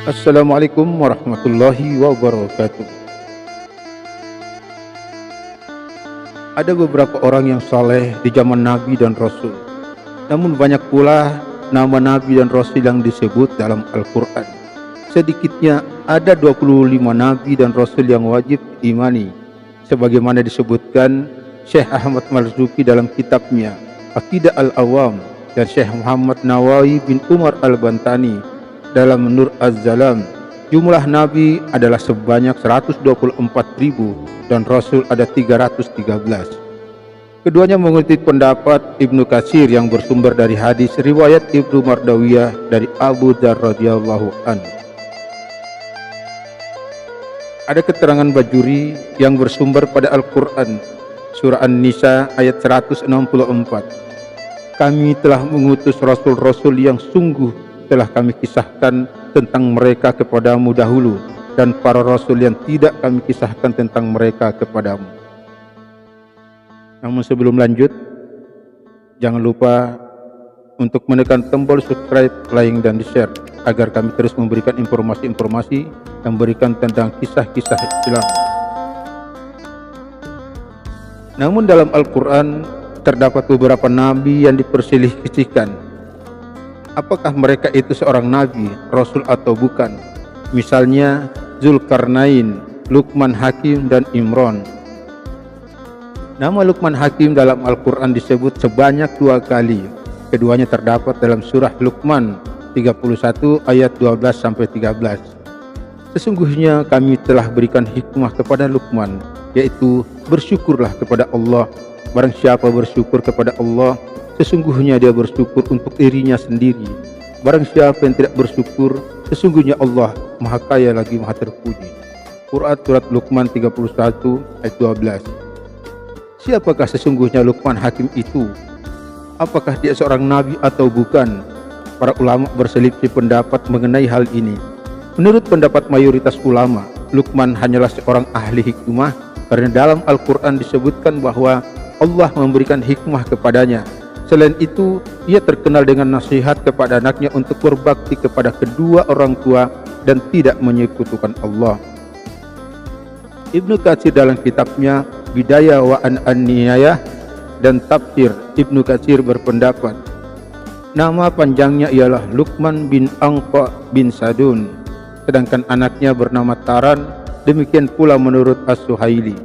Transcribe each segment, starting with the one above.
Assalamualaikum warahmatullahi wabarakatuh. Ada beberapa orang yang saleh di zaman Nabi dan Rasul. Namun banyak pula nama Nabi dan Rasul yang disebut dalam Al-Quran. Sedikitnya ada 25 Nabi dan Rasul yang wajib diimani, sebagaimana disebutkan Syekh Ahmad Marzuki dalam kitabnya Aqidah Al-Awam dan Syekh Muhammad Nawawi bin Umar Al-Bantani dalam Nur Az-Zalam. Jumlah Nabi adalah sebanyak 124.000 dan Rasul ada 313. Keduanya mengutip pendapat Ibnu Katsir yang bersumber dari hadis riwayat Ibnu Mardawiyah dari Abu Dzar radhiyallahu anhu. Ada keterangan Bajuri yang bersumber pada Al-Quran, surah An-Nisa ayat 164. Kami telah mengutus rasul-rasul yang sungguh telah kami kisahkan tentang mereka kepadamu dahulu, dan para rasul yang tidak kami kisahkan tentang mereka kepadamu. Namun sebelum lanjut, jangan lupa untuk menekan tombol subscribe, like, dan di-share agar kami terus memberikan informasi-informasi yang memberikan tentang kisah-kisah Islam. Namun dalam Al-Quran terdapat beberapa nabi yang diperselisihkan. Apakah mereka itu seorang nabi, rasul atau bukan? Misalnya Zulkarnain, Luqman Hakim, dan Imran. Nama Luqman Hakim dalam Al-Quran disebut sebanyak 2 kali. Keduanya terdapat dalam surah Luqman 31 ayat 12-13. Sesungguhnya kami telah berikan hikmah kepada Luqman, yaitu bersyukurlah kepada Allah. Barang siapa bersyukur kepada Allah, sesungguhnya dia bersyukur untuk dirinya sendiri. Barang siapa yang tidak bersyukur, sesungguhnya Allah Maha Kaya lagi Maha Terpuji. Quran surat Luqman 31 ayat 12. Siapakah sesungguhnya Luqman Hakim itu? Apakah dia seorang nabi atau bukan? Para ulama berselisih pendapat mengenai hal ini. Menurut pendapat mayoritas ulama, Luqman hanyalah seorang ahli hikmah karena dalam Al-Quran disebutkan bahwa Allah memberikan hikmah kepadanya. Selain itu, ia terkenal dengan nasihat kepada anaknya untuk berbakti kepada kedua orang tua dan tidak menyekutukan Allah. Ibnu Katsir dalam kitabnya Bidayah wa An-Nihayah dan Tafsir Ibnu Katsir berpendapat, nama panjangnya ialah Luqman bin Anqa bin Sadun, sedangkan anaknya bernama Taran. Demikian pula menurut As-Suhaili.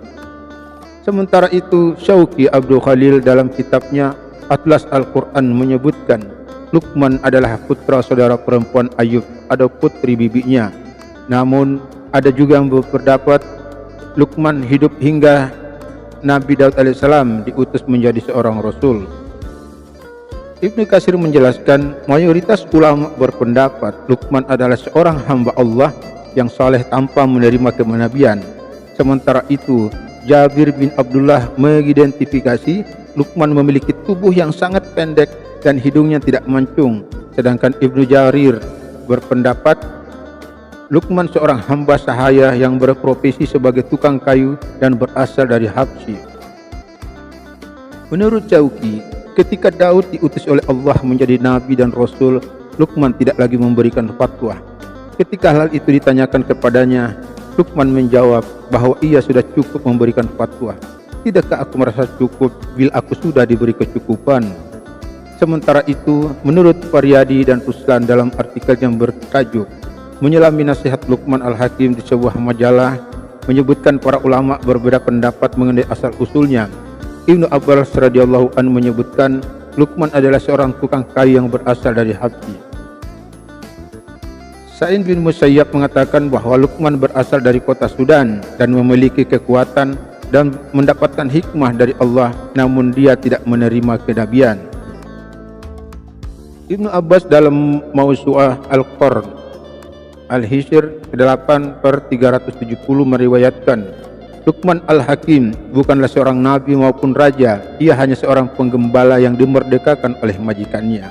Sementara itu, Syauqi Abdul Khalil dalam kitabnya Atlas Al-Quran menyebutkan Luqman adalah putra saudara perempuan Ayub atau putri bibinya. Namun ada juga yang berpendapat Luqman hidup hingga Nabi Daud alaihissalam diutus menjadi seorang rasul. Ibnu Katsir menjelaskan mayoritas ulama berpendapat Luqman adalah seorang hamba Allah yang saleh tanpa menerima kenabian. Sementara itu, Jabir bin Abdullah mengidentifikasi Luqman memiliki tubuh yang sangat pendek dan hidungnya tidak mancung. Sedangkan Ibnu Jarir berpendapat Luqman seorang hamba sahaya yang berprofesi sebagai tukang kayu dan berasal dari Habsyi. Menurut Syauqi, ketika Daud diutus oleh Allah menjadi nabi dan rasul, Luqman tidak lagi memberikan fatwa. Ketika hal itu ditanyakan kepadanya, Luqman menjawab bahwa ia sudah cukup memberikan fatwa. Tidakkah aku merasa cukup bila aku sudah diberi kecukupan? Sementara itu, menurut Faryadi dan Ruslan dalam artikel yang bertajuk Menyelami Nasihat Luqman Al-Hakim di sebuah majalah, menyebutkan para ulama berbeda pendapat mengenai asal usulnya. Ibnu Abbas radhiyallahu anhu menyebutkan Luqman adalah seorang tukang kayu yang berasal dari Habsyi. Sa'id bin Musayyab mengatakan bahwa Luqman berasal dari kota Sudan dan memiliki kekuatan dan mendapatkan hikmah dari Allah, namun dia tidak menerima kenabian. Ibnu Abbas dalam Mausu'ah Al-Qarn Al-Hishr 8/370 meriwayatkan Luqman Al-Hakim bukanlah seorang nabi maupun raja, ia hanya seorang penggembala yang dimerdekakan oleh majikannya.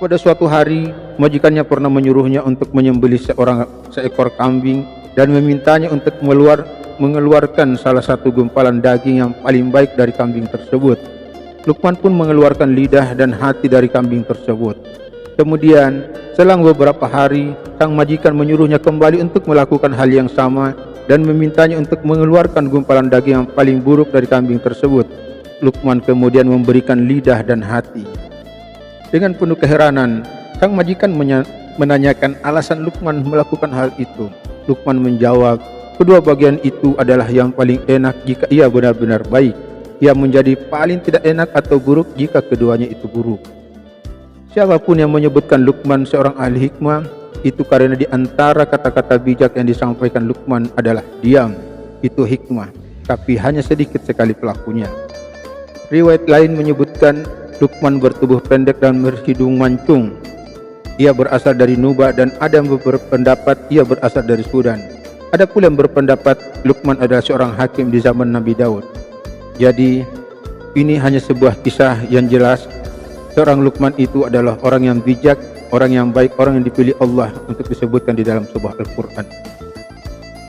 Pada suatu hari, majikannya pernah menyuruhnya untuk menyembelih seekor kambing dan memintanya untuk mengeluarkan salah satu gumpalan daging yang paling baik dari kambing tersebut. Luqman pun mengeluarkan lidah dan hati dari kambing tersebut. Kemudian, selang beberapa hari, sang majikan menyuruhnya kembali untuk melakukan hal yang sama dan memintanya untuk mengeluarkan gumpalan daging yang paling buruk dari kambing tersebut. Luqman kemudian memberikan lidah dan hati. Dengan penuh keheranan, sang majikan menanyakan alasan Luqman melakukan hal itu. Luqman menjawab, kedua bagian itu adalah yang paling enak jika ia benar-benar baik. Ia menjadi paling tidak enak atau buruk jika keduanya itu buruk. Siapapun yang menyebutkan Luqman seorang ahli hikmah, itu karena di antara kata-kata bijak yang disampaikan Luqman adalah diam, itu hikmah, tapi hanya sedikit sekali pelakunya. Riwayat lain menyebutkan Luqman bertubuh pendek dan berhidung mancung. Ia berasal dari Nuba dan ada yang berpendapat ia berasal dari Sudan. Ada pula yang berpendapat Luqman adalah seorang hakim di zaman Nabi Daud. Jadi, ini hanya sebuah kisah yang jelas. Seorang Luqman itu adalah orang yang bijak, orang yang baik, orang yang dipilih Allah untuk disebutkan di dalam sebuah Al-Quran.